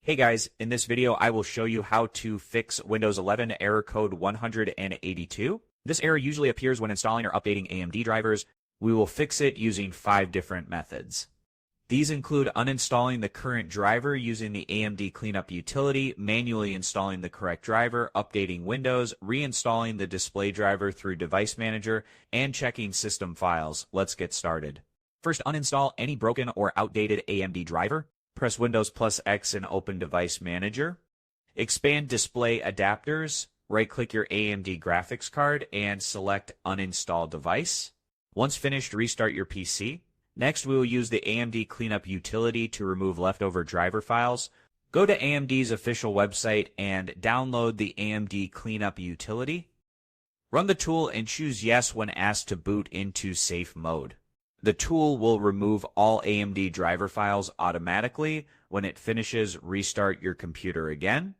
Hey guys, in this video I will show you how to fix Windows 11 error code 182. This error usually appears when installing or updating AMD drivers. We will fix it using 5 different methods. These include uninstalling the current driver using the AMD Cleanup Utility, manually installing the correct driver, updating Windows, reinstalling the display driver through Device Manager, and checking system files. Let's get started. First, uninstall any broken or outdated AMD driver. Press Windows plus X and open Device Manager. Expand Display Adapters. Right-click your AMD graphics card and select Uninstall Device. Once finished, restart your PC. Next, we will use the AMD Cleanup Utility to remove leftover driver files. Go to AMD's official website and download the AMD Cleanup Utility. Run the tool and choose Yes when asked to boot into safe mode. The tool will remove all AMD driver files automatically. When it finishes, restart your computer again.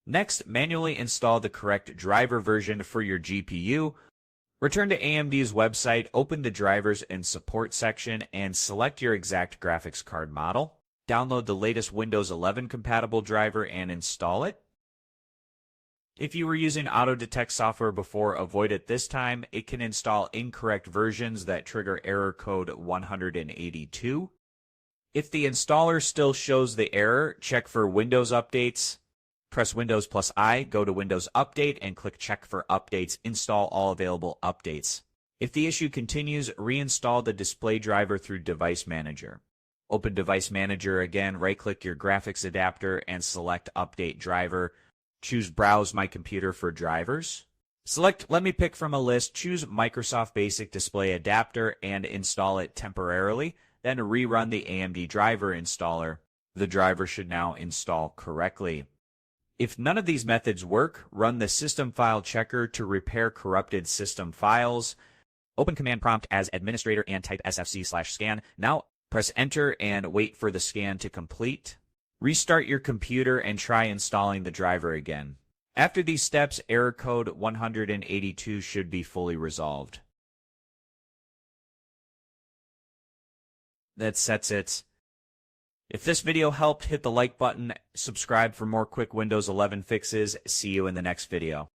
Next, manually install the correct driver version for your GPU. Return to AMD's website, open the Drivers and Support section, and select your exact graphics card model. Download the latest Windows 11 compatible driver and install it. If you were using auto-detect software before, avoid it this time. It can install incorrect versions that trigger error code 182. If the installer still shows the error, check for Windows updates. Press Windows plus I, go to Windows Update, and click Check for Updates. Install all available updates. If the issue continues, reinstall the display driver through Device Manager. Open Device Manager again, right-click your graphics adapter, and select Update Driver. Choose Browse My Computer for drivers. Select Let me pick from a list, choose Microsoft Basic Display Adapter, and install it temporarily. Then rerun the AMD driver installer. The driver should now install correctly. If none of these methods work, run the System File Checker to repair corrupted system files. Open Command Prompt as administrator and type sfc/scan. Now press Enter and wait for the scan to complete. Restart your computer and try installing the driver again. After these steps, error code 182 should be fully resolved. That sets it. If this video helped, hit the like button, subscribe for more quick Windows 11 fixes. See you in the next video.